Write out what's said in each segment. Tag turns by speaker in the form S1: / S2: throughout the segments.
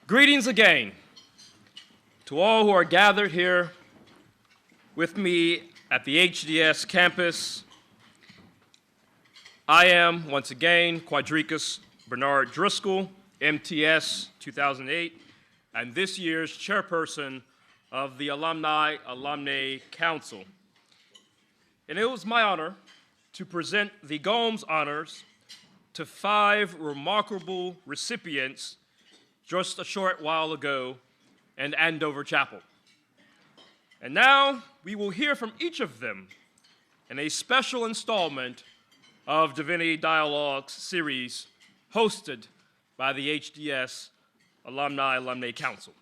S1: Greetings again to all who are gathered here with me at the HDS campus. I am, once again, Quadricus Bernard Driscoll, MTS 2008, and this year's chairperson of the Alumni Council. And it was my honor to present the Gomes Honors to 5 remarkable recipients just a short while ago in Andover Chapel. And now we will hear from each of them in a special installment of Divinity Dialogues series hosted by the HDS Alumni Council.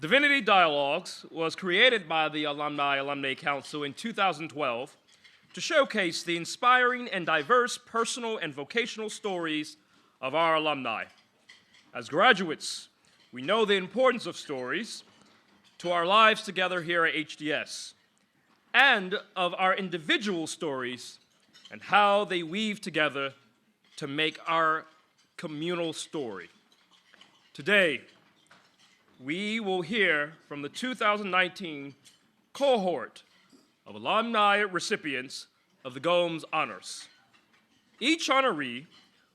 S1: Divinity Dialogues was created by the Alumni Council in 2012 to showcase the inspiring and diverse personal and vocational stories of our alumni. As graduates, we know the importance of stories to our lives together here at HDS, and of our individual stories and how they weave together to make our communal story. Today, we will hear from the 2019 cohort of alumni recipients of the Gomes Honors. Each honoree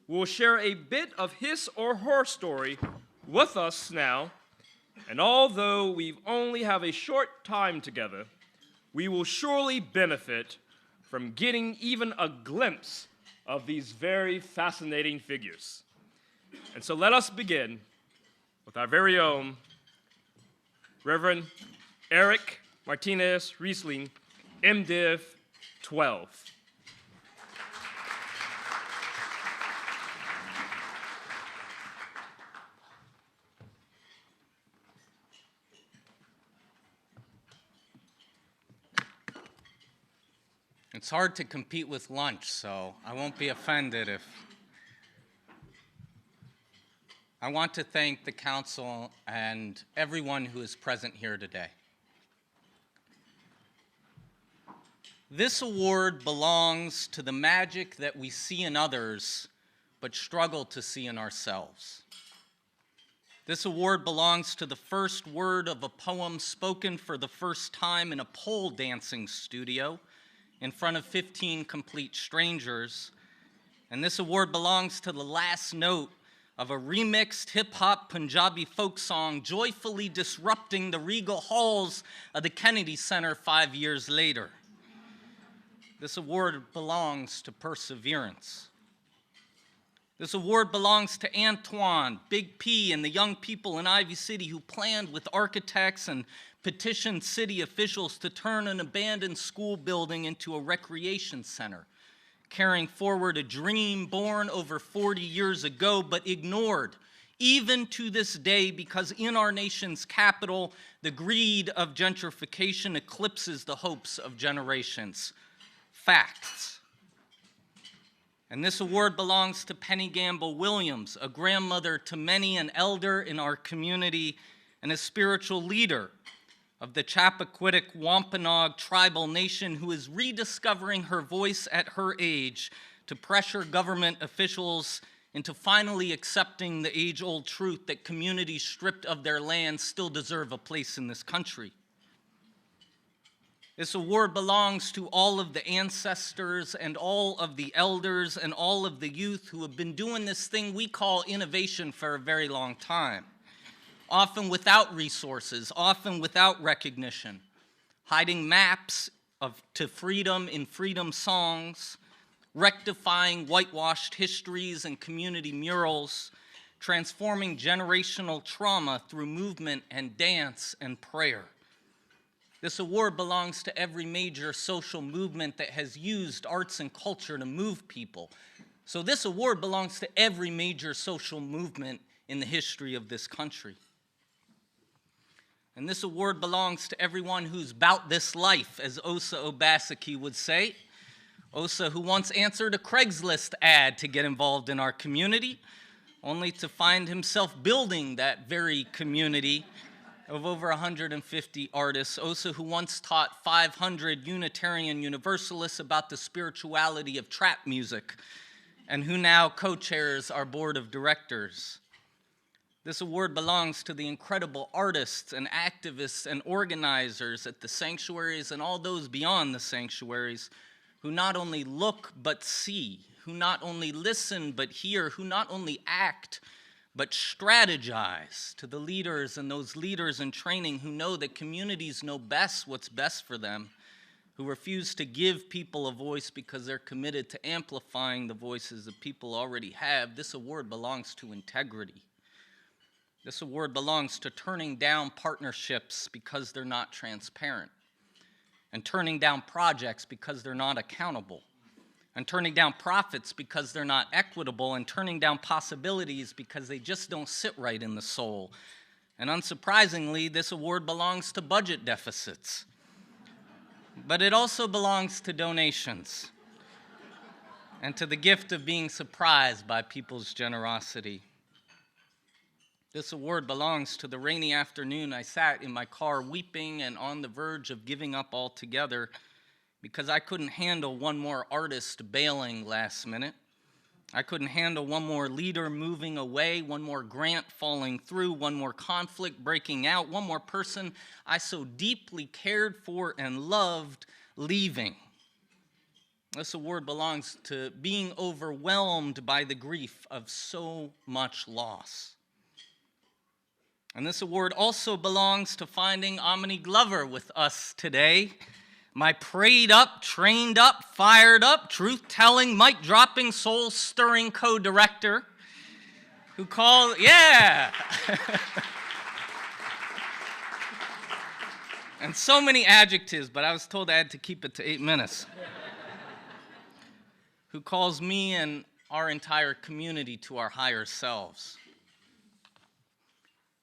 S1: will share a bit of his or her story with us now, and although we only have a short time together, we will surely benefit from getting even a glimpse of these very fascinating figures. And so let us begin with our very own Reverend Erik Martínez Resly, MDiv 12.
S2: It's hard to compete with lunch, so I won't be offended if... I want to thank the council and everyone who is present here today. This award belongs to the magic that we see in others, but struggle to see in ourselves. This award belongs to the first word of a poem spoken for the first time in a pole dancing studio in front of 15 complete strangers. And this award belongs to the last note of a remixed hip-hop Punjabi folk song joyfully disrupting the regal halls of the Kennedy Center 5 years later. This award belongs to perseverance. This award belongs to Antoine, Big P, and the young people in Ivy City who planned with architects and petitioned city officials to turn an abandoned school building into a recreation center, carrying forward a dream born over 40 years ago, but ignored even to this day because in our nation's capital, the greed of gentrification eclipses the hopes of generations. Facts. And this award belongs to Penny Gamble Williams, a grandmother to many, an elder in our community, and a spiritual leader of the Chappaquiddick Wampanoag tribal nation who is rediscovering her voice at her age to pressure government officials into finally accepting the age-old truth that communities stripped of their land still deserve a place in this country. This award belongs to all of the ancestors and all of the elders and all of the youth who have been doing this thing we call innovation for a very long time, often without resources, often without recognition, hiding maps to freedom in freedom songs, rectifying whitewashed histories and community murals, transforming generational trauma through movement and dance and prayer. This award belongs to every major social movement that has used arts and culture to move people. So this award belongs to every major social movement in the history of this country. And this award belongs to everyone who's about this life, as Osa Obaseki would say. Osa, who once answered a Craigslist ad to get involved in our community, only to find himself building that very community of over 150 artists. Osa, who once taught 500 Unitarian Universalists about the spirituality of trap music, and who now co-chairs our board of directors. This award belongs to the incredible artists and activists and organizers at the sanctuaries and all those beyond the sanctuaries who not only look but see, who not only listen but hear, who not only act but strategize, to the leaders and those leaders in training who know that communities know best what's best for them, who refuse to give people a voice because they're committed to amplifying the voices that people already have. This award belongs to integrity. This award belongs to turning down partnerships because they're not transparent, and turning down projects because they're not accountable, and turning down profits because they're not equitable, and turning down possibilities because they just don't sit right in the soul. And unsurprisingly, this award belongs to budget deficits. But it also belongs to donations and to the gift of being surprised by people's generosity. This award belongs to the rainy afternoon I sat in my car weeping and on the verge of giving up altogether because I couldn't handle one more artist bailing last minute. I couldn't handle one more leader moving away, one more grant falling through, one more conflict breaking out, one more person I so deeply cared for and loved leaving. This award belongs to being overwhelmed by the grief of so much loss. And this award also belongs to finding Amini Glover with us today. My prayed up, trained up, fired up, truth-telling, mic-dropping, soul-stirring co-director who called, yeah! And so many adjectives, but I was told I had to keep it to 8 minutes. Who calls me and our entire community to our higher selves.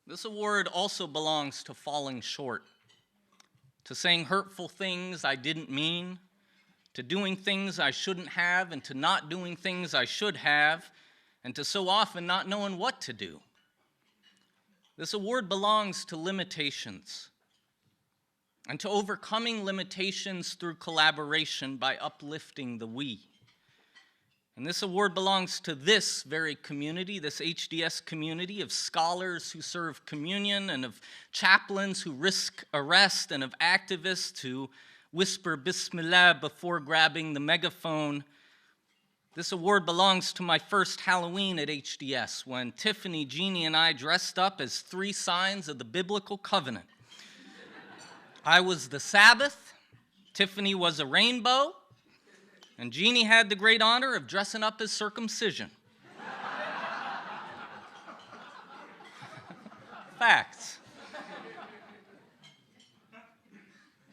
S2: This award also belongs to falling short, to saying hurtful things I didn't mean, to doing things I shouldn't have, and to not doing things I should have, and to so often not knowing what to do. This award belongs to limitations, and to overcoming limitations through collaboration by uplifting the we. And this award belongs to this very community, this HDS community of scholars who serve communion and of chaplains who risk arrest and of activists who whisper Bismillah before grabbing the megaphone. This award belongs to my first Halloween at HDS when Tiffany, Jeannie, and I dressed up as 3 signs of the biblical covenant. I was the Sabbath, Tiffany was a rainbow, and Jeannie had the great honor of dressing up as circumcision. Facts.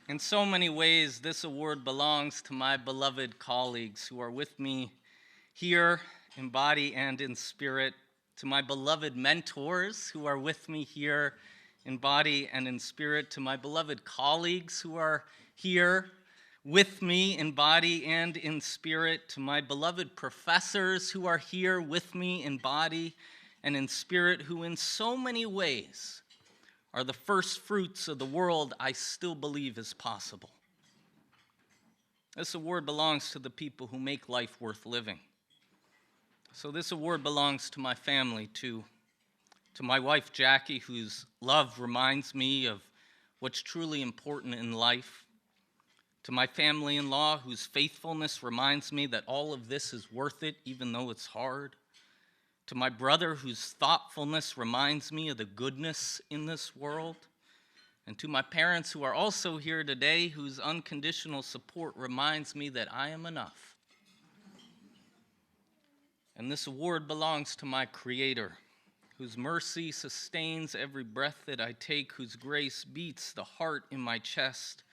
S2: In so many ways, this award belongs to my beloved colleagues who are with me here in body and in spirit, to my beloved mentors who are with me here in body and in spirit, to my beloved colleagues who are here with me in body and in spirit, to my beloved professors who are here with me in body and in spirit, who in so many ways are the first fruits of the world I still believe is possible. This award belongs to the people who make life worth living. So this award belongs to my family too, to my wife Jackie, whose love reminds me of what's truly important in life, to my family-in-law, whose faithfulness reminds me that all of this is worth it, even though it's hard. To my brother, whose thoughtfulness reminds me of the goodness in this world. And to my parents, who are also here today, whose unconditional support reminds me that I am enough. And this award belongs to my Creator, whose mercy sustains every breath that I take, whose grace beats the heart in my chest,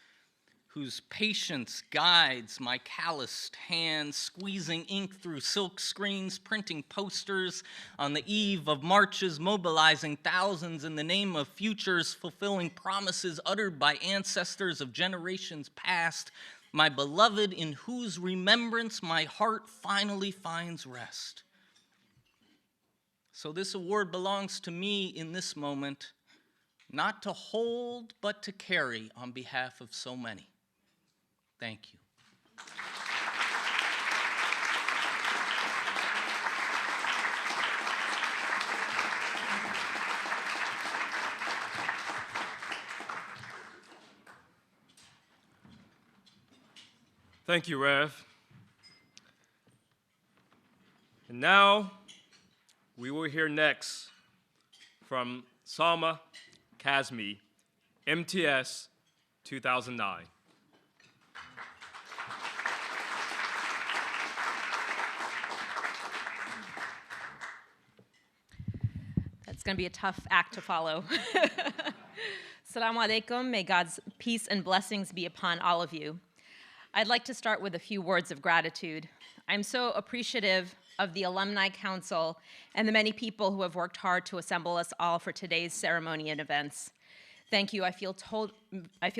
S2: whose patience guides my calloused hands, squeezing ink through silk screens, printing posters on the eve of marches, mobilizing thousands in the name of futures, fulfilling promises uttered by ancestors of generations past, my beloved, in whose remembrance my heart finally finds rest. So this award belongs to me in this moment, not to hold, but to carry on behalf of so many. Thank you.
S1: Thank you, Rev. And now, we will hear next from Salma Kazmi, MTS 2009.
S3: It's going to be a tough act to follow. Assalamu alaikum. May God's peace and blessings be upon all of you. I'd like to start with a few words of gratitude. I'm so appreciative of the Alumni Council and the many people who have worked hard to assemble us all for today's ceremony and events. Thank you. I feel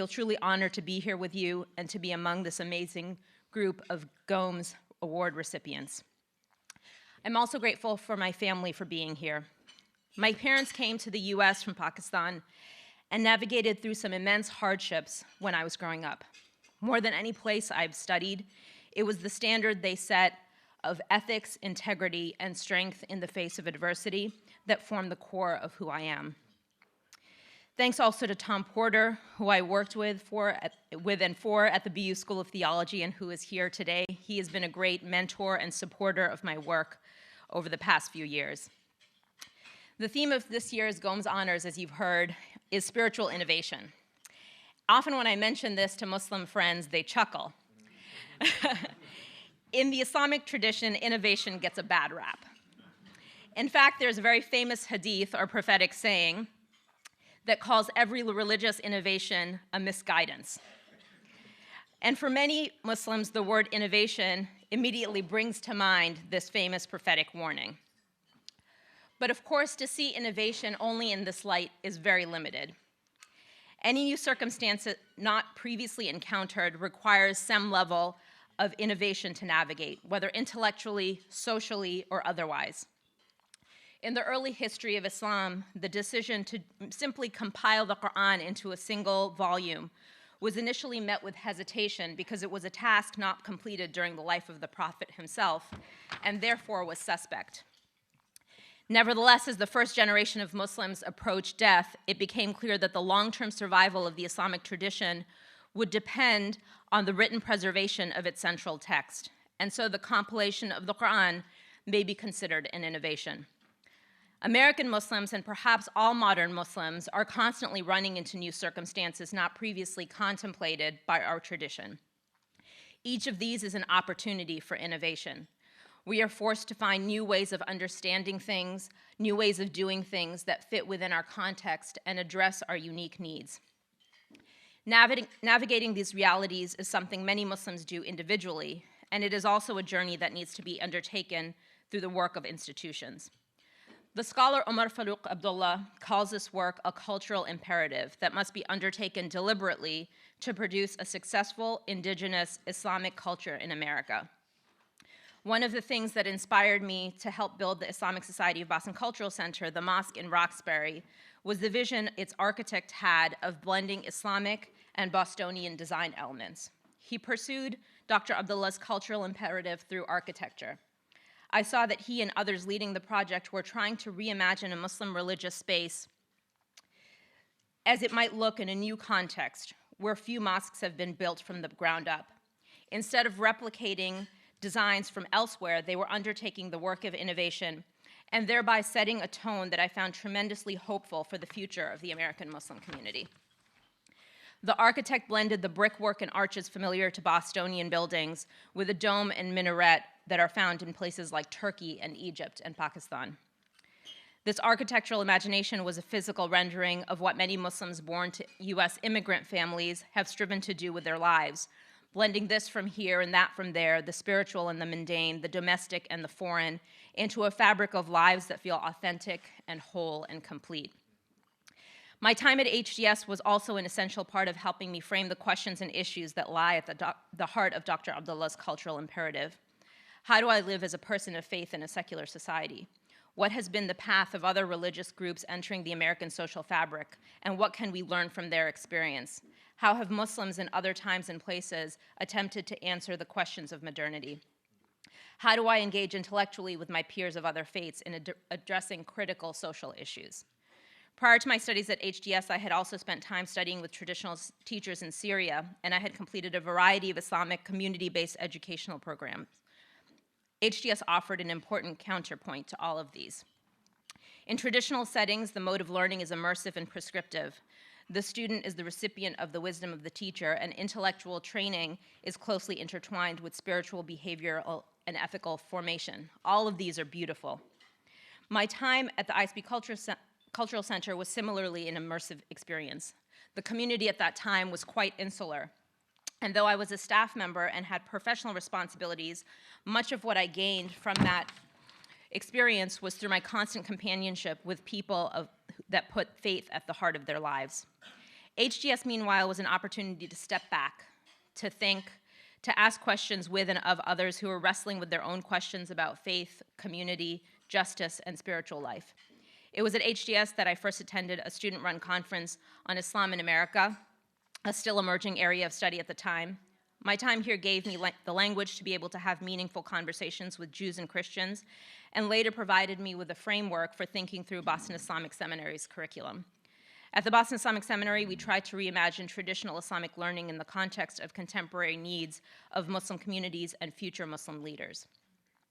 S3: truly honored to be here with you and to be among this amazing group of Gomes Award recipients. I'm also grateful for my family for being here. My parents came to the US from Pakistan and navigated through some immense hardships when I was growing up. More than any place I've studied, it was the standard they set of ethics, integrity, and strength in the face of adversity that formed the core of who I am. Thanks also to Tom Porter, who I worked with at the BU School of Theology and who is here today. He has been a great mentor and supporter of my work over the past few years. The theme of this year's Gomes Honors, as you've heard, is spiritual innovation. Often when I mention this to Muslim friends, they chuckle. In the Islamic tradition, innovation gets a bad rap. In fact, there's a very famous hadith or prophetic saying that calls every religious innovation a misguidance. And for many Muslims, the word innovation immediately brings to mind this famous prophetic warning. But of course, to see innovation only in this light is very limited. Any new circumstance not previously encountered requires some level of innovation to navigate, whether intellectually, socially, or otherwise. In the early history of Islam, the decision to simply compile the Quran into a single volume was initially met with hesitation because it was a task not completed during the life of the Prophet himself, and therefore was suspect. Nevertheless, as the first generation of Muslims approached death, it became clear that the long-term survival of the Islamic tradition would depend on the written preservation of its central text. And so the compilation of the Quran may be considered an innovation. American Muslims, and perhaps all modern Muslims, are constantly running into new circumstances not previously contemplated by our tradition. Each of these is an opportunity for innovation. We are forced to find new ways of understanding things, new ways of doing things that fit within our context and address our unique needs. Navigating these realities is something many Muslims do individually, and it is also a journey that needs to be undertaken through the work of institutions. The scholar Omar Farouk Abdullah calls this work a cultural imperative that must be undertaken deliberately to produce a successful indigenous Islamic culture in America. One of the things that inspired me to help build the Islamic Society of Boston Cultural Center, the mosque in Roxbury, was the vision its architect had of blending Islamic and Bostonian design elements. He pursued Dr. Abdullah's cultural imperative through architecture. I saw that he and others leading the project were trying to reimagine a Muslim religious space as it might look in a new context, where few mosques have been built from the ground up. Instead of replicating designs from elsewhere, they were undertaking the work of innovation and thereby setting a tone that I found tremendously hopeful for the future of the American Muslim community. The architect blended the brickwork and arches familiar to Bostonian buildings with a dome and minaret that are found in places like Turkey and Egypt and Pakistan. This architectural imagination was a physical rendering of what many Muslims born to US immigrant families have striven to do with their lives, blending this from here and that from there, the spiritual and the mundane, the domestic and the foreign, into a fabric of lives that feel authentic and whole and complete. My time at HDS was also an essential part of helping me frame the questions and issues that lie at the heart of Dr. Abdullah's cultural imperative. How do I live as a person of faith in a secular society? What has been the path of other religious groups entering the American social fabric, and what can we learn from their experience? How have Muslims in other times and places attempted to answer the questions of modernity? How do I engage intellectually with my peers of other faiths in addressing critical social issues? Prior to my studies at HDS, I had also spent time studying with traditional teachers in Syria, and I had completed a variety of Islamic community-based educational programs. HDS offered an important counterpoint to all of these. In traditional settings, the mode of learning is immersive and prescriptive. The student is the recipient of the wisdom of the teacher, and intellectual training is closely intertwined with spiritual, behavioral, and ethical formation. All of these are beautiful. My time at the ISB Cultural Center was similarly an immersive experience. The community at that time was quite insular. And though I was a staff member and had professional responsibilities, much of what I gained from that experience was through my constant companionship with people that put faith at the heart of their lives. HGS, meanwhile, was an opportunity to step back, to think, to ask questions with and of others who are wrestling with their own questions about faith, community, justice, and spiritual life. It was at HGS that I first attended a student-run conference on Islam in America, a still emerging area of study at the time. My time here gave me the language to be able to have meaningful conversations with Jews and Christians, and later provided me with a framework for thinking through Boston Islamic Seminary's curriculum. At the Boston Islamic Seminary, we tried to reimagine traditional Islamic learning in the context of contemporary needs of Muslim communities and future Muslim leaders.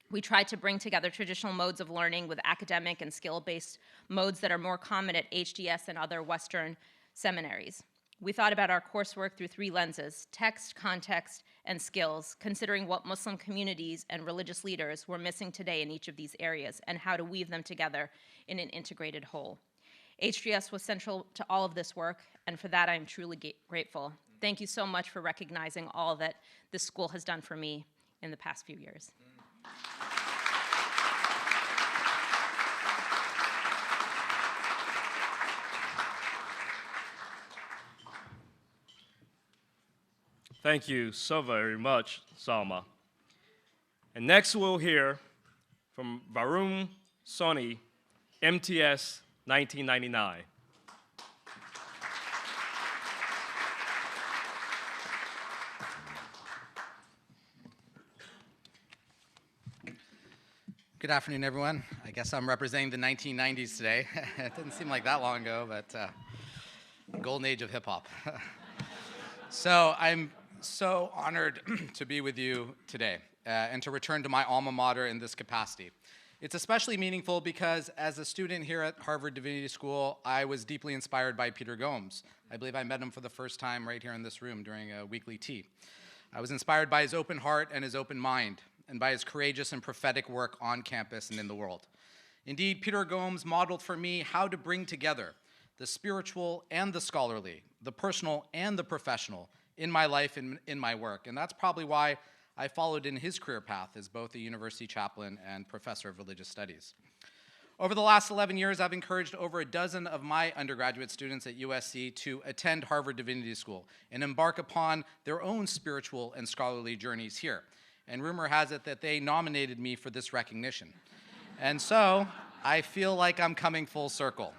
S3: We tried to bring together traditional modes of learning with academic and skill-based modes that are more common at HDS and other Western seminaries. We thought about our coursework through three lenses: text, context, and skills, considering what Muslim communities and religious leaders were missing today in each of these areas and how to weave them together in an integrated whole. HGS was central to all of this work, and for that I am truly grateful. Thank you so much for recognizing all that this school has done for me in the past few years.
S1: Thank you so very much, Salma. And next we'll hear from Varun Soni, MTS 1999.
S4: Good afternoon, everyone. I guess I'm representing the 1990s today. It didn't seem like that long ago, but golden age of hip hop. So I'm so honored to be with you today and to return to my alma mater in this capacity. It's especially meaningful because as a student here at Harvard Divinity School, I was deeply inspired by Peter Gomes. I believe I met him for the first time right here in this room during a weekly tea. I was inspired by his open heart and his open mind, and by his courageous and prophetic work on campus and in the world. Indeed, Peter Gomes modeled for me how to bring together the spiritual and the scholarly, the personal and the professional in my life and in my work. And that's probably why I followed in his career path as both a university chaplain and professor of religious studies. Over the last 11 years, I've encouraged over a dozen of my undergraduate students at USC to attend Harvard Divinity School and embark upon their own spiritual and scholarly journeys here. And rumor has it that they nominated me for this recognition. And so I feel like I'm coming full circle.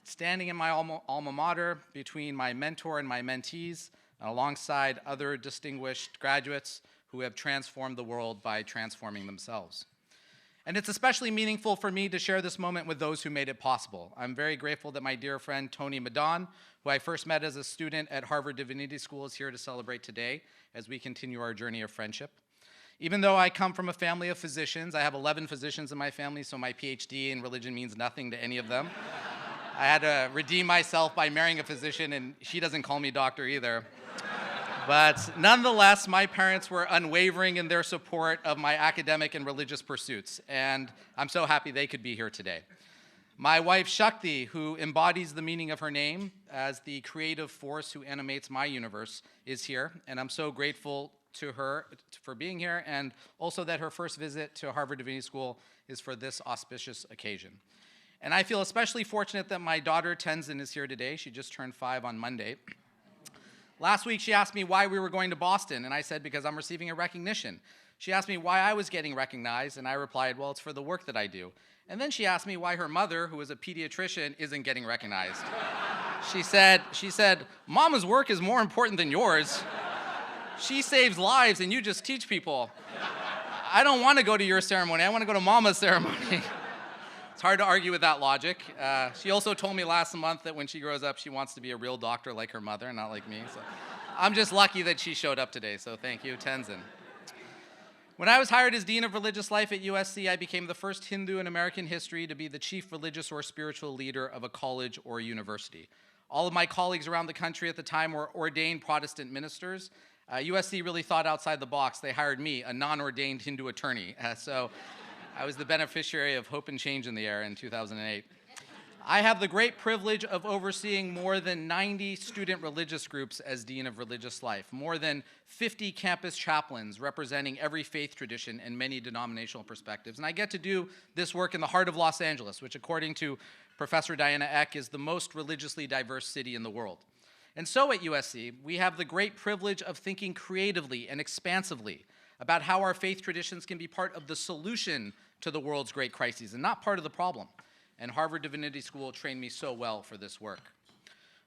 S4: Standing in my alma mater between my mentor and my mentees, alongside other distinguished graduates who have transformed the world by transforming themselves. And it's especially meaningful for me to share this moment with those who made it possible. I'm very grateful that my dear friend Tony Madden, who I first met as a student at Harvard Divinity School, is here to celebrate today as we continue our journey of friendship. Even though I come from a family of physicians, I have 11 physicians in my family, so my PhD in religion means nothing to any of them. I had to redeem myself by marrying a physician, and she doesn't call me doctor either. But nonetheless, my parents were unwavering in their support of my academic and religious pursuits, and I'm so happy they could be here today. My wife, Shakti, who embodies the meaning of her name as the creative force who animates my universe, is here, and I'm so grateful to her for being here, and also that her first visit to Harvard Divinity School is for this auspicious occasion. And I feel especially fortunate that my daughter, Tenzin, is here today. She just turned 5 on Monday. Last week, she asked me why we were going to Boston, and I said, because I'm receiving a recognition. She asked me why I was getting recognized, and I replied, well, it's for the work that I do. And then she asked me why her mother, who is a pediatrician, isn't getting recognized. She said, Mama's work is more important than yours. She saves lives, and you just teach people. I don't want to go to your ceremony. I want to go to Mama's ceremony. It's hard to argue with that logic. She also told me last month that when she grows up, she wants to be a real doctor like her mother, not like me. So I'm just lucky that she showed up today, so thank you, Tenzin. When I was hired as Dean of Religious Life at USC, I became the first Hindu in American history to be the chief religious or spiritual leader of a college or university. All of my colleagues around the country at the time were ordained Protestant ministers. USC really thought outside the box. They hired me, a non-ordained Hindu attorney. So I was the beneficiary of hope and change in the air in 2008. I have the great privilege of overseeing more than 90 student religious groups as Dean of Religious Life, more than 50 campus chaplains representing every faith tradition and many denominational perspectives. And I get to do this work in the heart of Los Angeles, which according to Professor Diana Eck is the most religiously diverse city in the world. And so at USC, we have the great privilege of thinking creatively and expansively about how our faith traditions can be part of the solution to the world's great crises and not part of the problem. And Harvard Divinity School trained me so well for this work.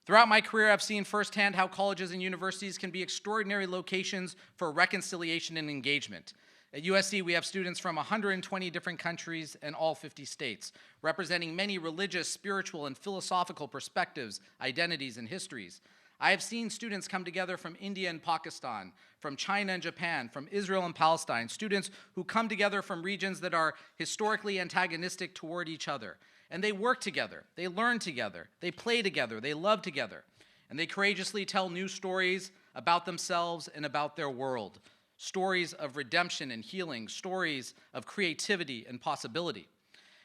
S4: Throughout my career, I've seen firsthand how colleges and universities can be extraordinary locations for reconciliation and engagement. At USC, we have students from 120 different countries and all 50 states, representing many religious, spiritual, and philosophical perspectives, identities, and histories. I have seen students come together from India and Pakistan, from China and Japan, from Israel and Palestine, students who come together from regions that are historically antagonistic toward each other. And they work together, they learn together, they play together, they love together, and they courageously tell new stories about themselves and about their world. Stories of redemption and healing, stories of creativity and possibility.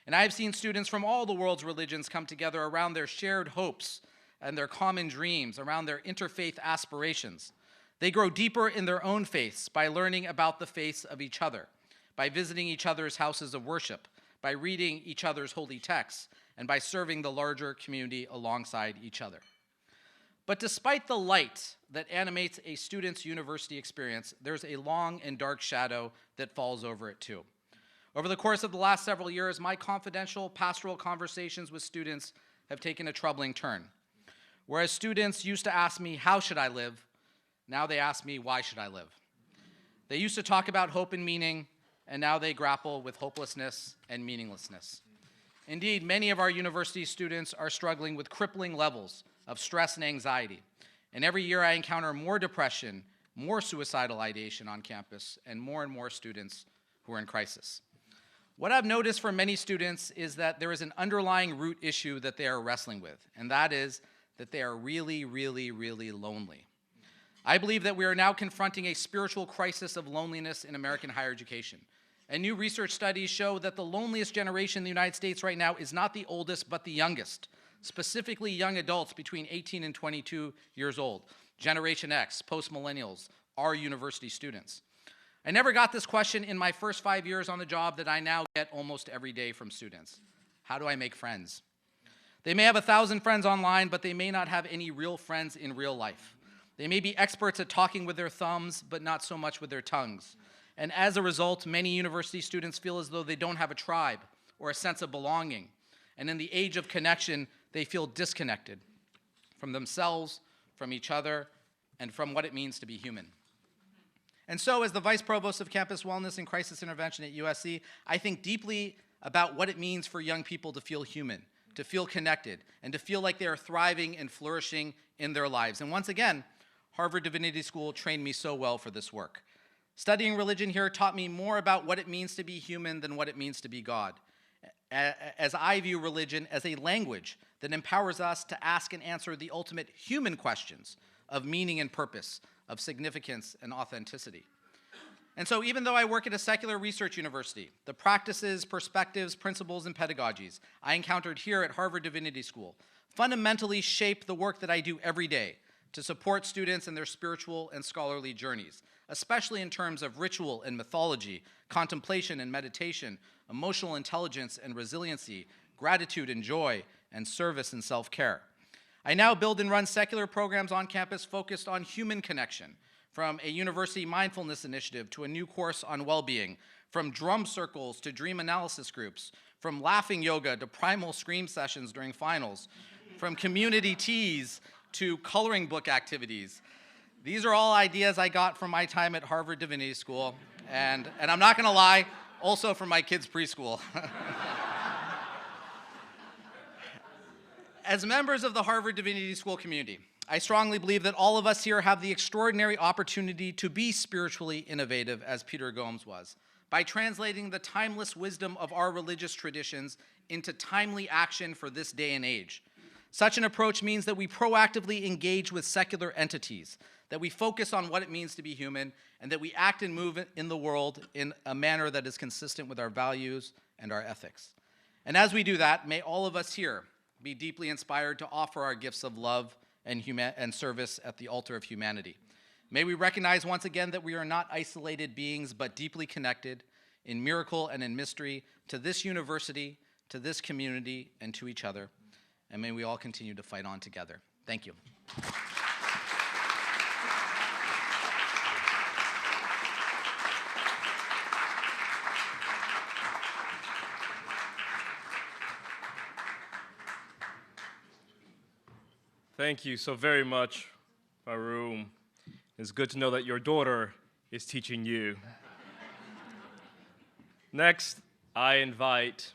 S4: And I have seen students from all the world's religions come together around their shared hopes and their common dreams, around their interfaith aspirations. They grow deeper in their own faiths by learning about the faiths of each other, by visiting each other's houses of worship, by reading each other's holy texts, and by serving the larger community alongside each other. But despite the light that animates a student's university experience, there's a long and dark shadow that falls over it too. Over the course of the last several years, my confidential pastoral conversations with students have taken a troubling turn. Whereas students used to ask me, how should I live? Now they ask me, why should I live? They used to talk about hope and meaning, and now they grapple with hopelessness and meaninglessness. Indeed, many of our university students are struggling with crippling levels of stress and anxiety. And every year I encounter more depression, more suicidal ideation on campus, and more students who are in crisis. What I've noticed for many students is that there is an underlying root issue that they are wrestling with, and that is that they are really lonely. I believe that we are now confronting a spiritual crisis of loneliness in American higher education. And new research studies show that the loneliest generation in the United States right now is not the oldest, but the youngest, specifically young adults between 18 and 22 years old, Generation X, post-millennials, our university students. I never got this question in my first 5 years on the job that I now get almost every day from students. How do I make friends? They may have 1,000 friends online, but they may not have any real friends in real life. They may be experts at talking with their thumbs, but not so much with their tongues. And as a result, many university students feel as though they don't have a tribe or a sense of belonging. And in the age of connection, they feel disconnected from themselves, from each other, and from what it means to be human. And so, as the Vice Provost of Campus Wellness and Crisis Intervention at USC, I think deeply about what it means for young people to feel human, to feel connected, and to feel like they are thriving and flourishing in their lives. And once again, Harvard Divinity School trained me so well for this work. Studying religion here taught me more about what it means to be human than what it means to be God, as I view religion as a language that empowers us to ask and answer the ultimate human questions of meaning and purpose, of significance and authenticity. And so even though I work at a secular research university, the practices, perspectives, principles, and pedagogies I encountered here at Harvard Divinity School fundamentally shape the work that I do every day to support students in their spiritual and scholarly journeys, especially in terms of ritual and mythology, contemplation and meditation, emotional intelligence and resiliency, gratitude and joy, and service and self-care. I now build and run secular programs on campus focused on human connection, from a university mindfulness initiative to a new course on well-being, from drum circles to dream analysis groups, from laughing yoga to primal scream sessions during finals, from community teas to coloring book activities. These are all ideas I got from my time at Harvard Divinity School, and I'm not gonna lie, also from my kids' preschool. As members of the Harvard Divinity School community, I strongly believe that all of us here have the extraordinary opportunity to be spiritually innovative, as Peter Gomes was, by translating the timeless wisdom of our religious traditions into timely action for this day and age. Such an approach means that we proactively engage with secular entities, that we focus on what it means to be human, and that we act and move in the world in a manner that is consistent with our values and our ethics. And as we do that, may all of us here be deeply inspired to offer our gifts of love and service at the altar of humanity. May we recognize once again that we are not isolated beings, but deeply connected in miracle and in mystery to this university, to this community, and to each other. And may we all continue to fight on together. Thank you.
S1: Thank you so very much, Varun. It's good to know that your daughter is teaching you. Next, I invite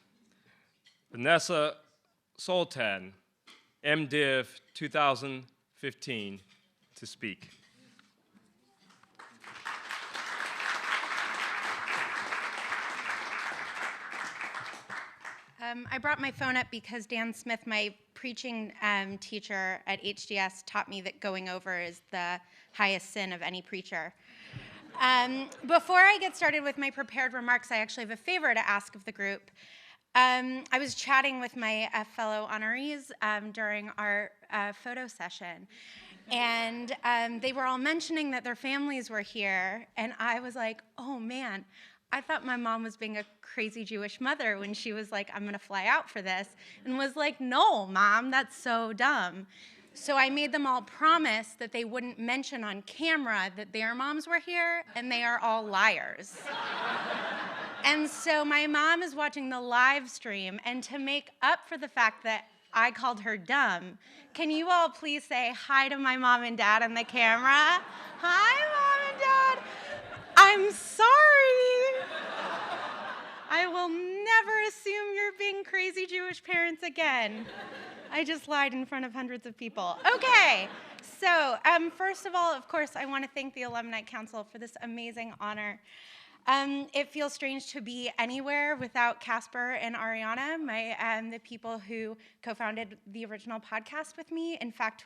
S1: Vanessa Zoltan, MDiv 2015, to speak.
S5: I brought my phone up because Dan Smith, my preaching teacher at HDS, taught me that going over is the highest sin of any preacher. Before I get started with my prepared remarks, I actually have a favor to ask of the group. I was chatting with my fellow honorees during our photo session, and they were all mentioning that their families were here, and I was like, oh man, I thought my mom was being a crazy Jewish mother when she was like, I'm gonna fly out for this, and was like, no, Mom, that's so dumb. So I made them all promise that they wouldn't mention on camera that their moms were here, and they are all liars. And so my mom is watching the live stream, and to make up for the fact that I called her dumb, can you all please say hi to my mom and dad on the camera? Hi, Mom and Dad. I'm sorry. I will never assume you're being crazy Jewish parents again. I just lied in front of hundreds of people. Okay, so first of all, of course, I want to thank the Alumni Council for this amazing honor. It feels strange to be anywhere without Casper and Ariana, the people who co-founded the original podcast with me. In fact,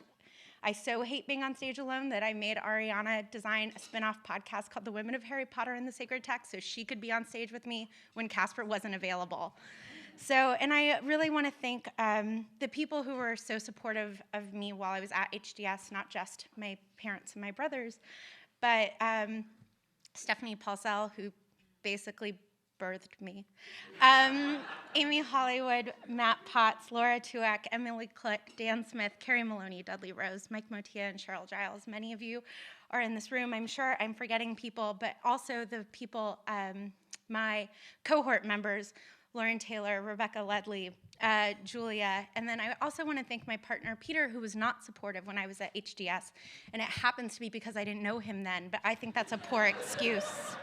S5: I so hate being on stage alone that I made Ariana design a spin-off podcast called The Women of Harry Potter and the Sacred Text so she could be on stage with me when Casper wasn't available. So, and I really want to thank the people who were so supportive of me while I was at HDS, not just my parents and my brothers, but Stephanie Paulsell, who basically birthed me, Amy Hollywood, Matt Potts, Laura Tuak, Emily Click, Dan Smith, Kerry Maloney, Dudley Rose, Mike Motia, and Cheryl Giles. Many of you are in this room. I'm sure I'm forgetting people, but also the people, my cohort members, Lauren Taylor, Rebecca Ledley, Julia, and then I also want to thank my partner, Peter, who was not supportive when I was at HDS, and it happens to be because I didn't know him then, but I think that's a poor excuse.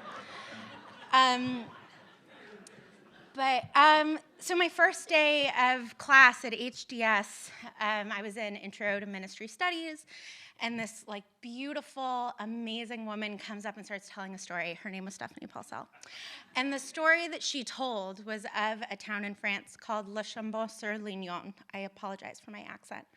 S5: So my first day of class at HDS, I was in Intro to Ministry Studies, and this like beautiful, amazing woman comes up and starts telling a story. Her name was Stephanie Paulsell. And the story that she told was of a town in France called Le Chambon-sur-Lignon. I apologize for my accent.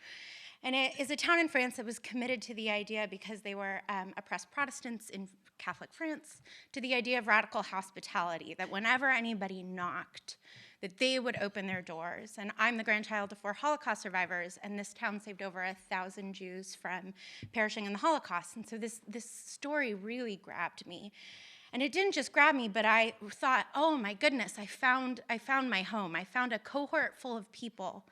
S5: And it is a town in France that was committed to the idea, because they were oppressed Protestants in Catholic France, to the idea of radical hospitality, that whenever anybody knocked, that they would open their doors. And I'm the grandchild of 4 Holocaust survivors, and this town saved over 1,000 Jews from perishing in the Holocaust. And so this story really grabbed me. And it didn't just grab me, but I thought, oh my goodness, I found my home. I found a cohort full of people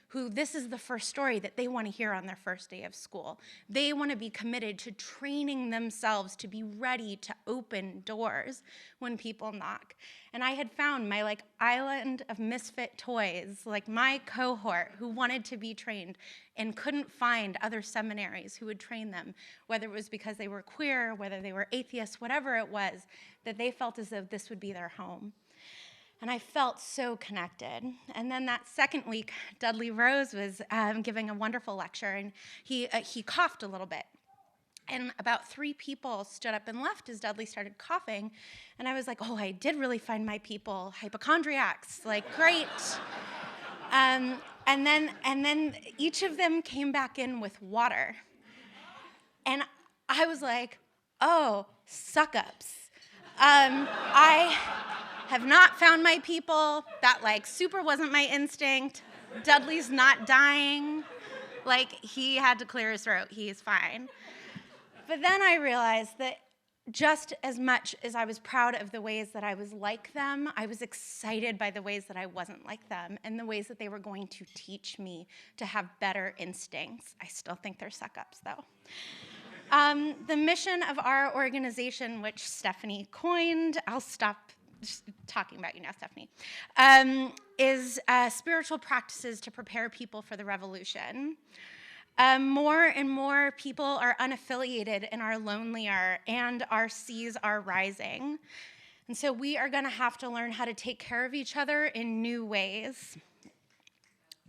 S5: who this is the first story that they want to hear on their first day of school. They want to be committed to training themselves to be ready to open doors when people knock. And I had found my like island of misfit toys, like my cohort who wanted to be trained and couldn't find other seminaries who would train them, whether it was because they were queer, whether they were atheists, whatever it was, that they felt as though this would be their home. And I felt so connected. And then that second week, Dudley Rose was giving a wonderful lecture, and he coughed a little bit. And about 3 people stood up and left as Dudley started coughing. And I was like, oh, I did really find my people hypochondriacs. Like, great. And then each of them came back in with water. And I was like, oh, suck-ups. I have not found my people. That, like, super wasn't my instinct. Dudley's not dying. Like, he had to clear his throat. He is fine. But then I realized that just as much as I was proud of the ways that I was like them, I was excited by the ways that I wasn't like them and the ways that they were going to teach me to have better instincts. I still think they're suck-ups, though. The mission of our organization, which Stephanie coined, I'll stop just talking about you now, Stephanie, is spiritual practices to prepare people for the revolution. More and more people are unaffiliated and are lonelier, and our seas are rising. And so we are going to have to learn how to take care of each other in new ways.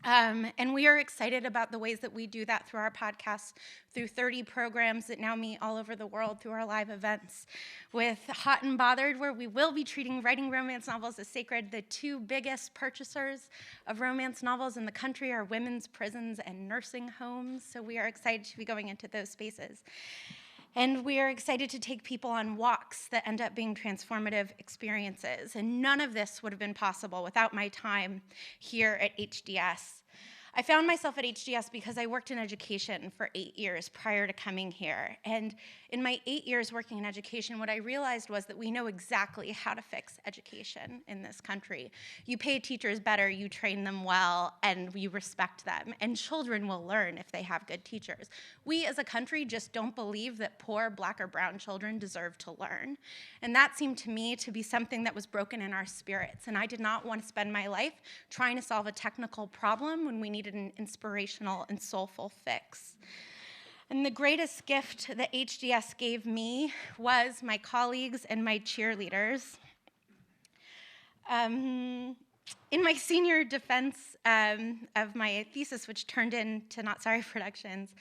S5: And we are excited about the ways that we do that through our podcasts, through 30 programs that now meet all over the world, through our live events. With Hot and Bothered, where we will be treating writing romance novels as sacred. The 2 biggest purchasers of romance novels in the country are women's prisons and nursing homes, so we are excited to be going into those spaces. And we are excited to take people on walks that end up being transformative experiences. And none of this would have been possible without my time here at HDS. I found myself at HDS because I worked in education for 8 years prior to coming here. And in my 8 years working in education, what I realized was that we know exactly how to fix education in this country. You pay teachers better, you train them well, and you respect them. And children will learn if they have good teachers. We as a country just don't believe that poor Black or brown children deserve to learn. And that seemed to me to be something that was broken in our spirits. And I did not want to spend my life trying to solve a technical problem when we needed an inspirational and soulful fix. And the greatest gift that HDS gave me was my colleagues and my cheerleaders. In my senior defense of my thesis, which turned into Not Sorry Productions,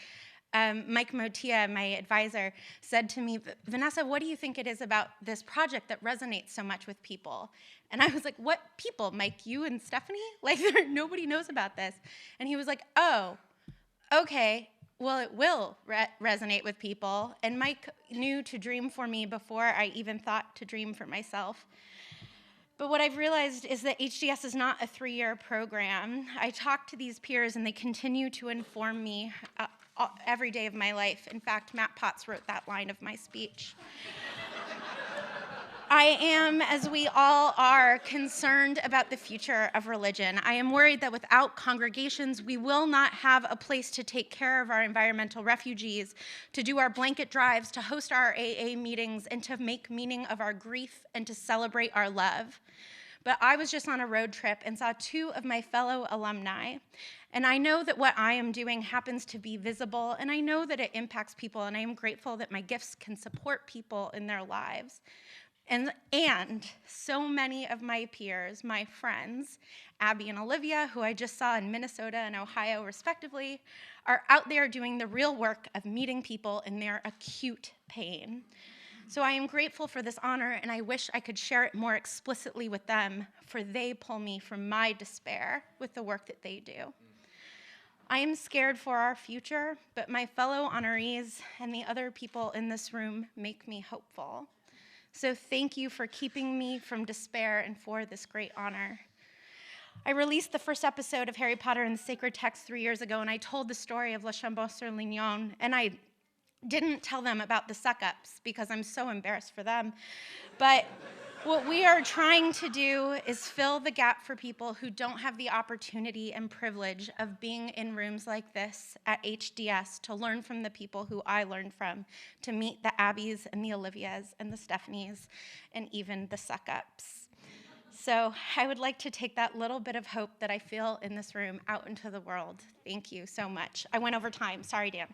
S5: Mike Motia, my advisor, said to me, Vanessa, what do you think it is about this project that resonates so much with people? And I was like, what people, Mike, you and Stephanie? Like, nobody knows about this. And he was like, oh, okay, well, it will resonate with people. And Mike knew to dream for me before I even thought to dream for myself. But what I've realized is that HDS is not a 3-year program. I talk to these peers, and they continue to inform me every day of my life. In fact, Matt Potts wrote that line of my speech. I am, as we all are, concerned about the future of religion. I am worried that without congregations, we will not have a place to take care of our environmental refugees, to do our blanket drives, to host our AA meetings, and to make meaning of our grief and to celebrate our love. But I was just on a road trip and saw 2 of my fellow alumni. And I know that what I am doing happens to be visible, and I know that it impacts people, and I am grateful that my gifts can support people in their lives. And so many of my peers, my friends, Abby and Olivia, who I just saw in Minnesota and Ohio respectively, are out there doing the real work of meeting people in their acute pain. So I am grateful for this honor, and I wish I could share it more explicitly with them, for they pull me from my despair with the work that they do. I am scared for our future, but my fellow honorees and the other people in this room make me hopeful. So thank you for keeping me from despair and for this great honor. I released the first episode of Harry Potter and the Sacred Text 3 years ago, and I told the story of Le Chambon-sur-Lignon, and I didn't tell them about the suck-ups because I'm so embarrassed for them. But what we are trying to do is fill the gap for people who don't have the opportunity and privilege of being in rooms like this at HDS, to learn from the people who I learned from, to meet the Abbies and the Olivias and the Stephanies and even the suck-ups. So I would like to take that little bit of hope that I feel in this room out into the world. Thank you so much. I went over time. Sorry, Dan.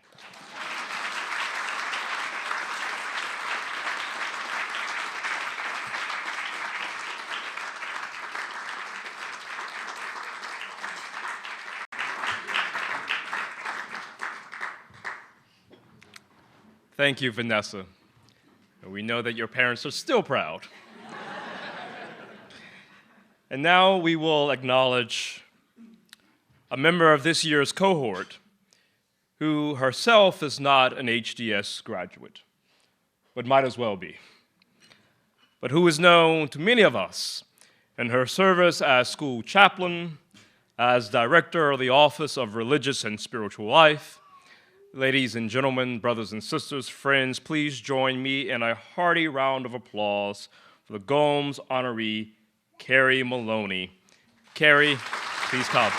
S1: Thank you, Vanessa. We know that your parents are still proud. And now we will acknowledge a member of this year's cohort who herself is not an HDS graduate, but might as well be, but who is known to many of us in her service as school chaplain, as director of the Office of Religious and Spiritual Life. Ladies and gentlemen, brothers and sisters, friends, please join me in a hearty round of applause for the Gomes honoree, Kerry Maloney. Kerry, please come.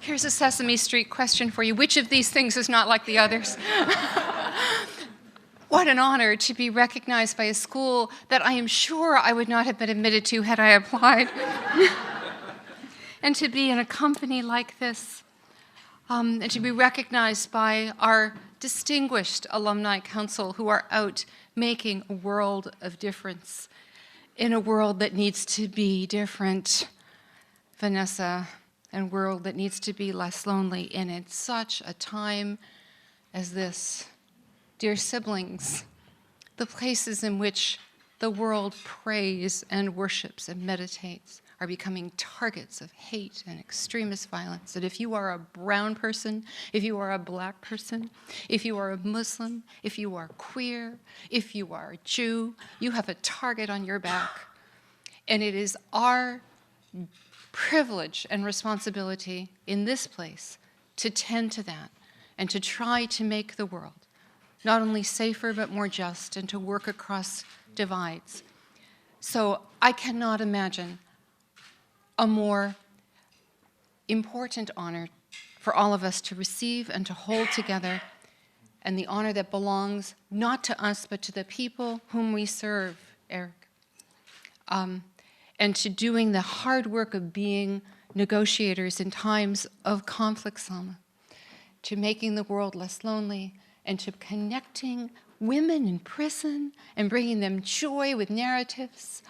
S6: Here's a Sesame Street question for you. Which of these things is not like the others? What an honor to be recognized by a school that I am sure I would not have been admitted to had I applied. And to be in a company like this, and to be recognized by our distinguished alumni council who are out making a world of difference in a world that needs to be different. Vanessa, and world that needs to be less lonely. And in such a time as this, dear siblings, the places in which the world prays and worships and meditates are becoming targets of hate and extremist violence. That if you are a brown person, if you are a black person, if you are a Muslim, if you are queer, if you are a Jew, you have a target on your back. And it is our privilege and responsibility in this place to tend to that and to try to make the world not only safer but more just and to work across divides. So I cannot imagine a more important honor for all of us to receive and to hold together, and the honor that belongs not to us but to the people whom we serve, Erik. And to doing the hard work of being negotiators in times of conflict, Salma, to making the world less lonely, and to connecting women in prison and bringing them joy with narratives.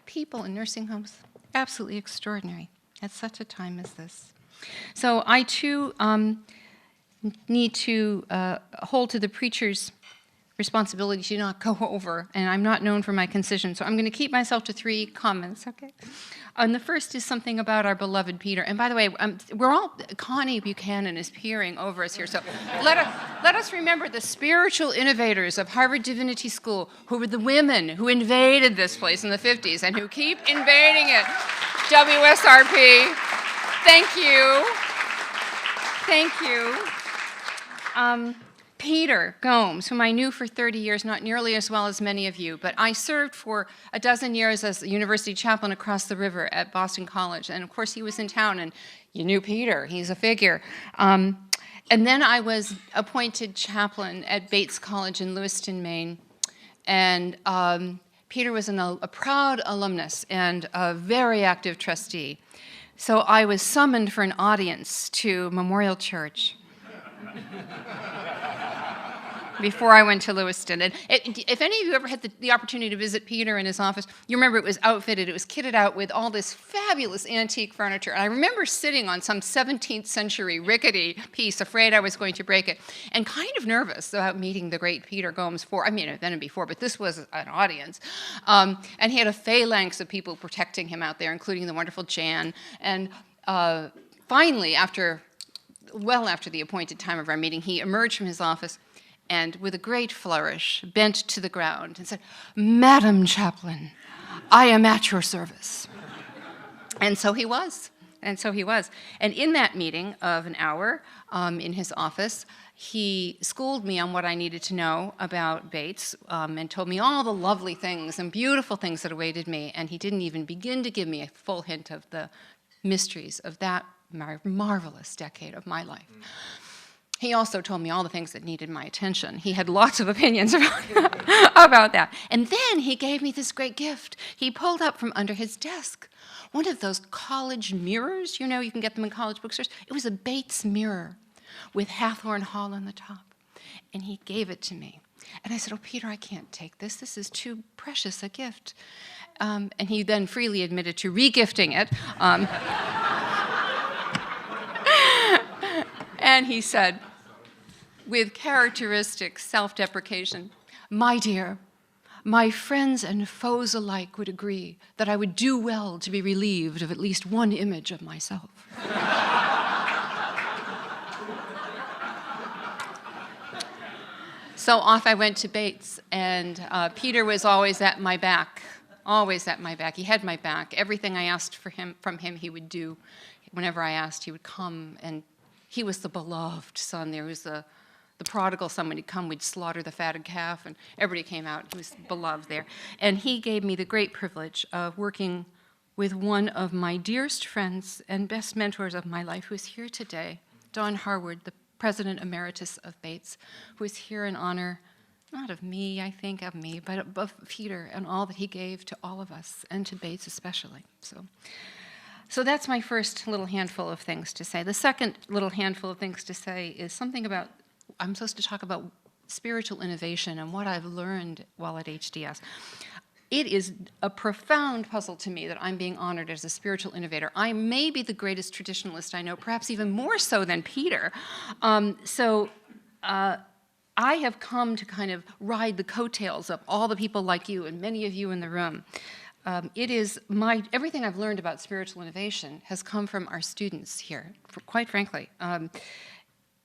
S6: People in nursing homes, absolutely extraordinary at such a time as this. So I too need to hold to the preacher's responsibility to not go over, and I'm not known for my concision, so I'm going to keep myself to 3 comments, okay? And the first is something about our beloved Peter. And by the way, Connie Buchanan is peering over us here, so let us remember the spiritual innovators of Harvard Divinity School, who were the women who invaded this place in the 50s and who keep invading it. WSRP, thank you. Thank you. Peter Gomes, whom I knew for 30 years, not nearly as well as many of you, but I served for a dozen years as a university chaplain across the river at Boston College. And of course, he was in town, and you knew Peter. He's a figure. And then I was appointed chaplain at Bates College in Lewiston, Maine. And Peter was a proud alumnus and a very active trustee. So I was summoned for an audience to Memorial Church before I went to Lewiston. And if any of you ever had the opportunity to visit Peter in his office, you remember it was outfitted, it was kitted out with all this fabulous antique furniture. And I remember sitting on some 17th century rickety piece, afraid I was going to break it, and kind of nervous about meeting the great Peter Gomes then and before, but this was an audience. And he had a phalanx of people protecting him out there, including the wonderful Jan. And finally, well after the appointed time of our meeting, he emerged from his office and with a great flourish bent to the ground and said, "Madam Chaplain, I am at your service." And so he was. And in that meeting of an hour in his office, he schooled me on what I needed to know about Bates and told me all the lovely things and beautiful things that awaited me. And he didn't even begin to give me a full hint of the mysteries of that marvelous decade of my life. He also told me all the things that needed my attention. He had lots of opinions about that. And then he gave me this great gift. He pulled up from under his desk one of those college mirrors. You know, you can get them in college bookstores. It was a Bates mirror with Hathorne Hall on the top. And he gave it to me. And I said, "Oh, Peter, I can't take this. This is too precious a gift." And he then freely admitted to regifting it. And he said, with characteristic self-deprecation, "My dear, my friends and foes alike would agree that I would do well to be relieved of at least one image of myself." So off I went to Bates, and Peter was always at my back, always at my back. He had my back. Everything I asked from him, he would do. Whenever I asked, he would come, and he was the beloved son. There was the prodigal son. When he'd come, we'd slaughter the fatted calf, and everybody came out. He was beloved there. And he gave me the great privilege of working with one of my dearest friends and best mentors of my life, who is here today, Don Harwood, the President Emeritus of Bates, who is here in honor, not of me, I think, of me, but of Peter and all that he gave to all of us, and to Bates especially. So that's my first little handful of things to say. The second little handful of things to say is something about, I'm supposed to talk about spiritual innovation and what I've learned while at HDS. It is a profound puzzle to me that I'm being honored as a spiritual innovator. I may be the greatest traditionalist I know, perhaps even more so than Peter. I have come to kind of ride the coattails of all the people like you and many of you in the room. Everything I've learned about spiritual innovation has come from our students here, quite frankly.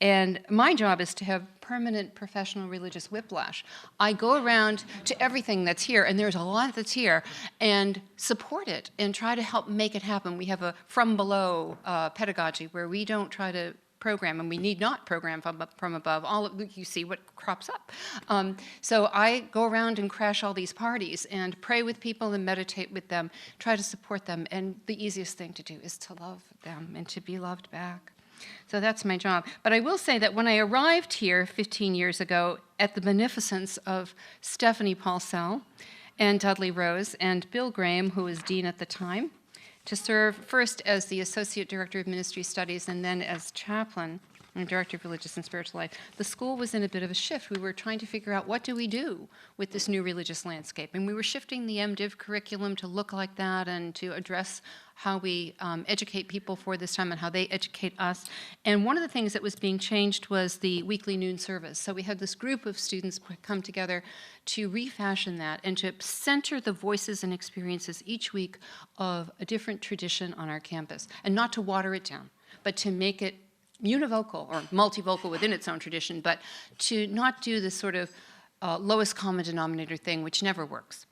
S6: And my job is to have permanent professional religious whiplash. I go around to everything that's here, and there's a lot that's here, and support it and try to help make it happen. We have a from below pedagogy where we don't try to program, and we need not program from above. You see what crops up. So I go around and crash all these parties and pray with people and meditate with them, try to support them, and the easiest thing to do is to love them and to be loved back. So that's my job. But I will say that when I arrived here 15 years ago at the beneficence of Stephanie Paulsell and Dudley Rose and Bill Graham, who was dean at the time, to serve first as the Associate Director of Ministry Studies and then as chaplain and Director of Religious and Spiritual Life, the school was in a bit of a shift. We were trying to figure out, what do we do with this new religious landscape? And we were shifting the MDiv curriculum to look like that and to address how we educate people for this time and how they educate us. And one of the things that was being changed was the weekly noon service. So we had this group of students come together to refashion that and to center the voices and experiences each week of a different tradition on our campus, and not to water it down, but to make it univocal or multivocal within its own tradition, but to not do this sort of lowest common denominator thing, which never works.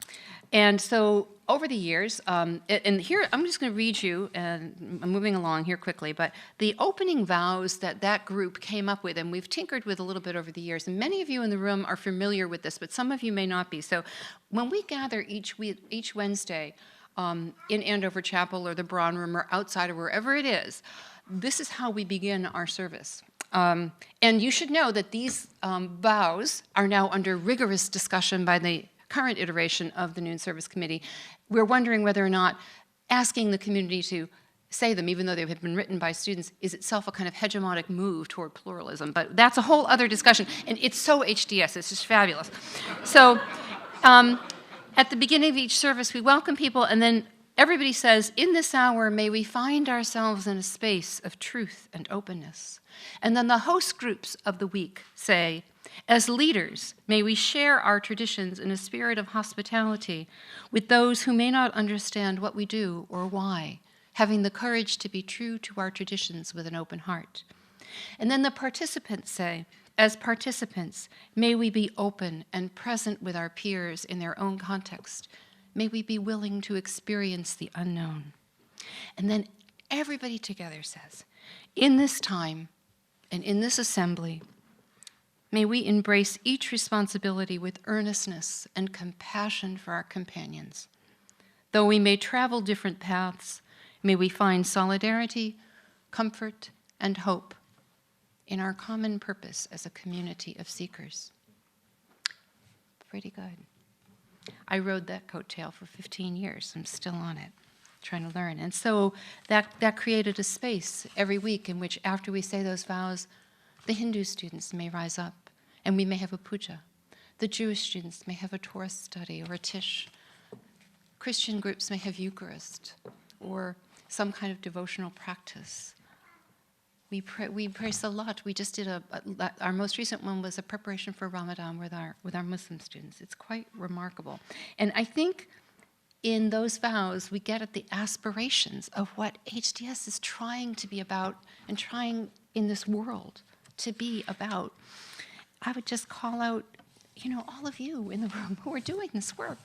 S6: And so over the years, and here I'm just going to read you, and I'm moving along here quickly, but the opening vows that group came up with, and we've tinkered with a little bit over the years, and many of you in the room are familiar with this, but some of you may not be. So when we gather each Wednesday in Andover Chapel or the Braun Room or outside or wherever it is, this is how we begin our service. And you should know that these vows are now under rigorous discussion by the current iteration of the Noon Service Committee. We're wondering whether or not asking the community to say them, even though they have been written by students, is itself a kind of hegemonic move toward pluralism. But that's a whole other discussion, and it's so HDS, it's just fabulous. So at the beginning of each service, we welcome people, and then everybody says, in this hour, may we find ourselves in a space of truth and openness. And then the host groups of the week say, as leaders, may we share our traditions in a spirit of hospitality with those who may not understand what we do or why, having the courage to be true to our traditions with an open heart. And then the participants say, as participants, may we be open and present with our peers in their own context. May we be willing to experience the unknown. And then everybody together says, in this time and in this assembly, may we embrace each responsibility with earnestness and compassion for our companions. Though we may travel different paths, may we find solidarity, comfort, and hope in our common purpose as a community of seekers. Pretty good. I rode that coattail for 15 years. I'm still on it, trying to learn. And so that created a space every week in which, after we say those vows, the Hindu students may rise up, and we may have a puja. The Jewish students may have a Torah study or a tish. Christian groups may have Eucharist or some kind of devotional practice. We pray Salat. We just did our most recent one was a preparation for Ramadan with our Muslim students. It's quite remarkable. And I think in those vows, we get at the aspirations of what HDS is trying to be about and trying in this world to be about. I would just call out, all of you in the room who are doing this work.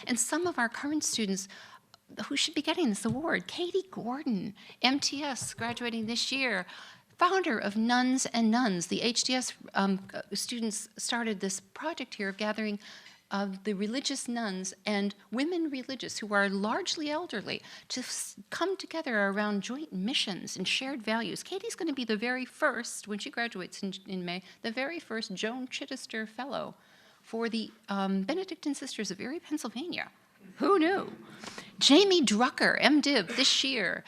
S6: And some of our current students who should be getting this award. Katie Gordon, MTS, graduating this year, founder of Nuns and Nuns. The HDS students started this project here of gathering the religious nuns and women religious who are largely elderly to come together around joint missions and shared values. Katie's going to be the very first, when she graduates in May, the very first Joan Chittister Fellow for the Benedictine Sisters of Erie, Pennsylvania. Who knew? Jamie Drucker, MDiv, this year,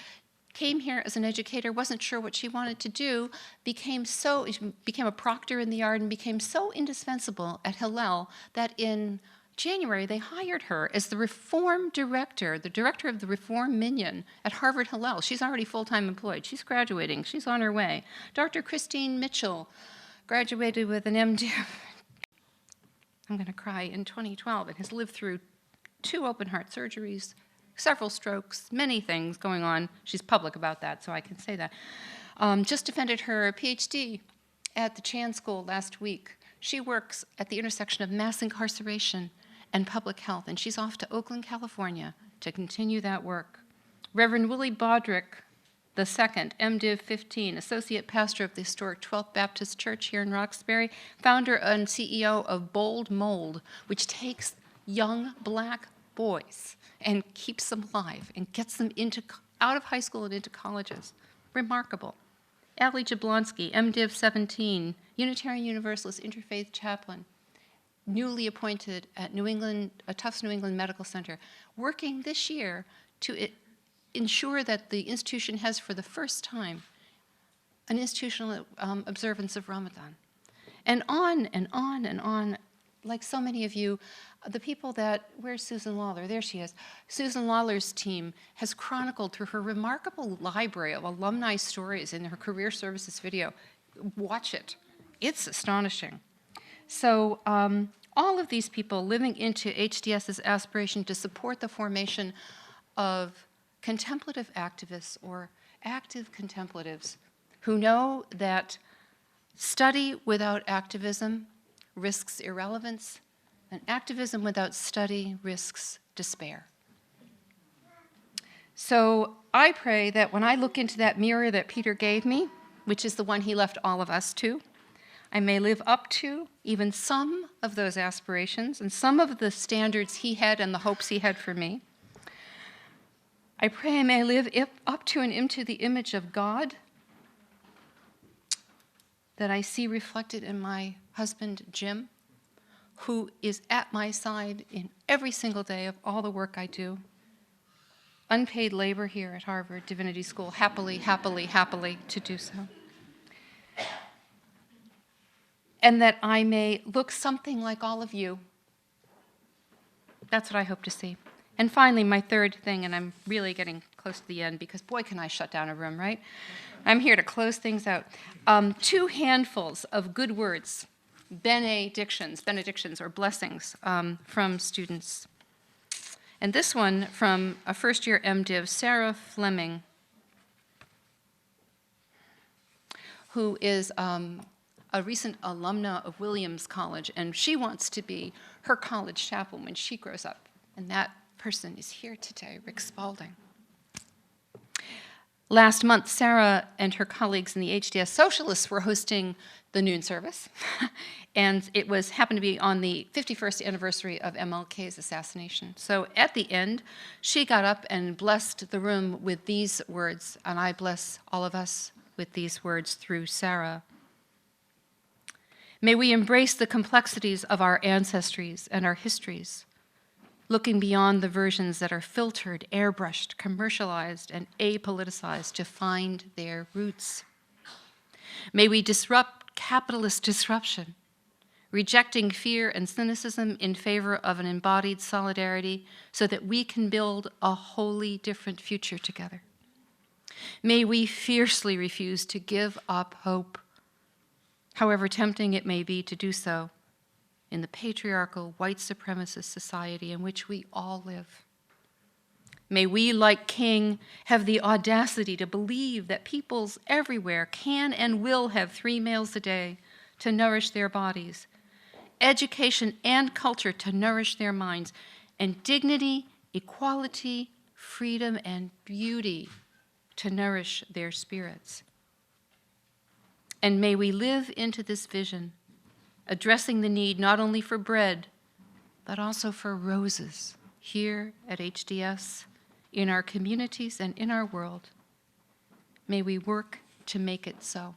S6: came here as an educator, wasn't sure what she wanted to do, became a proctor in the yard and became so indispensable at Hillel that in January they hired her as the reform director, the director of the reform minion at Harvard Hillel. She's already full-time employed. She's graduating. She's on her way. Dr. Christine Mitchell graduated with an MDiv. I'm going to cry, in 2012, and has lived through 2 open heart surgeries, several strokes, many things going on. She's public about that, so I can say that. Just defended her PhD at the Chan School last week. She works at the intersection of mass incarceration and public health, and she's off to Oakland, California to continue that work. Reverend Willie Bhadrak II, MDiv 15, Associate Pastor of the historic 12th Baptist Church here in Roxbury, founder and CEO of Bold Mold, which takes young black boys and keeps them alive and gets them out of high school and into colleges. Remarkable. Allie Jablonski, MDiv 17, Unitarian Universalist Interfaith Chaplain, newly appointed at Tufts New England Medical Center, working this year to ensure that the institution has, for the first time, an institutional observance of Ramadan. And on and on and on, like so many of you, the people where's Susan Lawler? There she is. Susan Lawler's team has chronicled through her remarkable library of alumni stories in her career services video. Watch it. It's astonishing. So all of these people living into HDS's aspiration to support the formation of contemplative activists or active contemplatives who know that study without activism risks irrelevance, and activism without study risks despair. So I pray that when I look into that mirror that Peter gave me, which is the one he left all of us to, I may live up to even some of those aspirations and some of the standards he had and the hopes he had for me. I pray I may live up to and into the image of God that I see reflected in my husband, Jim, who is at my side in every single day of all the work I do. Unpaid labor here at Harvard Divinity School, happily to do so. And that I may look something like all of you. That's what I hope to see. And finally, my third thing, and I'm really getting close to the end because boy, can I shut down a room, right? I'm here to close things out. 2 handfuls of good words, benedictions or blessings from students. And this one from a first-year MDiv, Sarah Fleming, who is a recent alumna of Williams College, and she wants to be her college chaplain when she grows up. And that person is here today, Rick Spaulding. Last month, Sarah and her colleagues in the HDS Socialists were hosting the noon service, and it happened to be on the 51st anniversary of MLK's assassination. So at the end, she got up and blessed the room with these words, and I bless all of us with these words through Sarah. May we embrace the complexities of our ancestries and our histories, looking beyond the versions that are filtered, airbrushed, commercialized, and apoliticized to find their roots. May we disrupt capitalist disruption, rejecting fear and cynicism in favor of an embodied solidarity so that we can build a wholly different future together. May we fiercely refuse to give up hope, however tempting it may be to do so in the patriarchal, white supremacist society in which we all live. May we, like King, have the audacity to believe that peoples everywhere can and will have 3 meals a day to nourish their bodies, education and culture to nourish their minds, and dignity, equality, freedom, and beauty to nourish their spirits. And may we live into this vision, addressing the need not only for bread, but also for roses here at HDS, in our communities and in our world. May we work to make it so.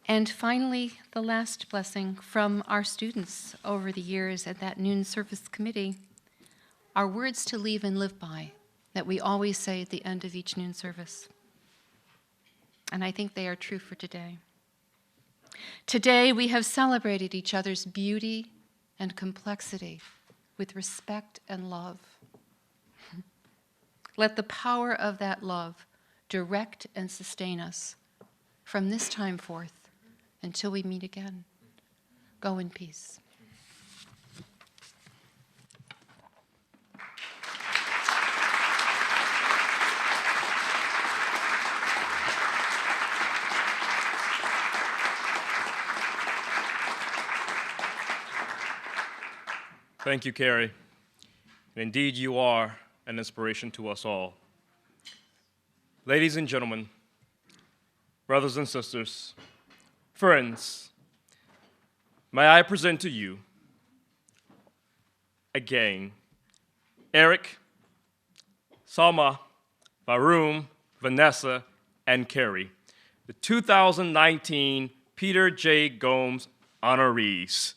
S6: And finally, the last blessing from our students over the years at that noon service committee are words to leave and live by that we always say at the end of each noon service. And I think they are true for today. Today, we have celebrated each other's beauty and complexity with respect and love. Let the power of that love direct and sustain us from this time forth until we meet again. Go in peace.
S1: Thank you, Kerry. And indeed, you are an inspiration to us all. Ladies and gentlemen, brothers and sisters, friends, may I present to you again Erik, Salma, Varun, Vanessa, and Kerry, the 2019 Peter J. Gomes Honorees.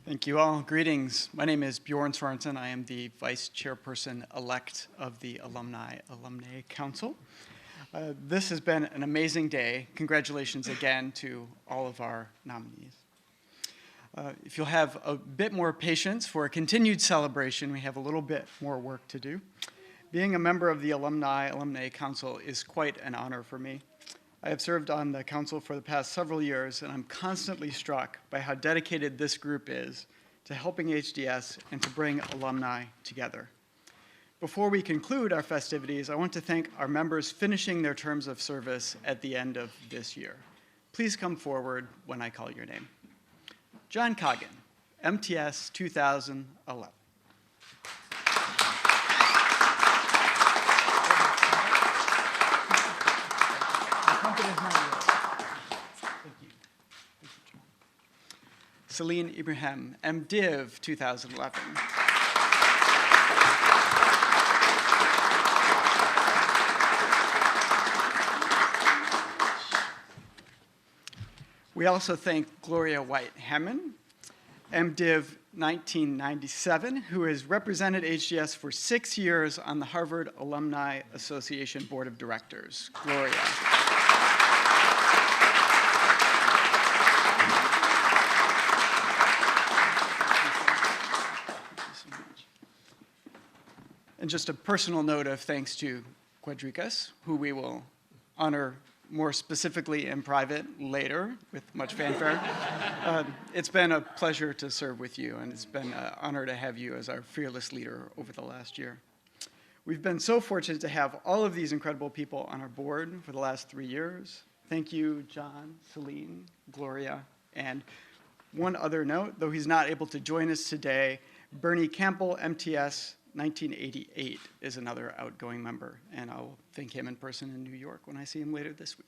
S7: Thank you all. Greetings. My name is Bjorn Sorensen. I am the Vice Chairperson-elect of the Alumni Council. This has been an amazing day. Congratulations again to all of our nominees. If you'll have a bit more patience for a continued celebration, we have a little bit more work to do. Being a member of the Alumni Council is quite an honor for me. I have served on the council for the past several years, and I'm constantly struck by how dedicated this group is to helping HDS and to bring alumni together. Before we conclude our festivities, I want to thank our members finishing their terms of service at the end of this year. Please come forward when I call your name. John Coggin, MTS 2011. Celine Ibrahim, MDiv 2011. We also thank Gloria White-Hammond, MDiv 1997, who has represented HDS for 6 years on the Harvard Alumni Association Board of Directors. Gloria. And just a personal note of thanks to Quadricus, who we will honor more specifically in private later with much fanfare. It's been a pleasure to serve with you, and it's been an honor to have you as our fearless leader over the last year. We've been so fortunate to have all of these incredible people on our board for the last 3 years. Thank you, John, Celine, Gloria, and one other note, though he's not able to join us today, Bernie Campbell, MTS 1988 is another outgoing member, and I'll thank him in person in New York when I see him later this week.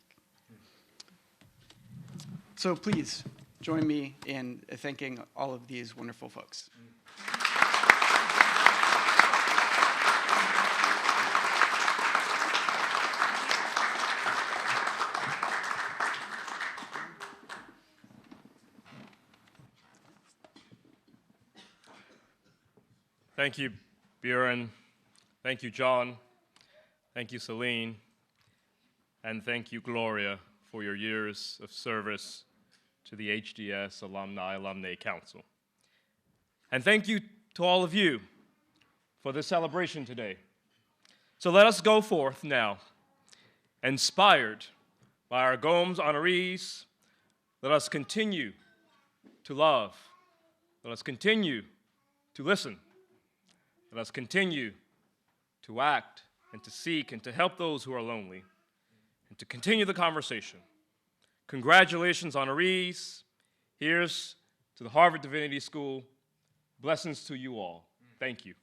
S7: So please join me in thanking all of these wonderful folks.
S1: Thank you, Bjorn. Thank you, John. Thank you, Celine. And thank you, Gloria, for your years of service to the HDS Alumni Council. And thank you to all of you for this celebration today. So let us go forth now, inspired by our Gomes Honorees. Let us continue to love. Let us continue to listen. Let us continue to act and to seek and to help those who are lonely and to continue the conversation. Congratulations, honorees. Here's to the Harvard Divinity School. Blessings to you all. Thank you.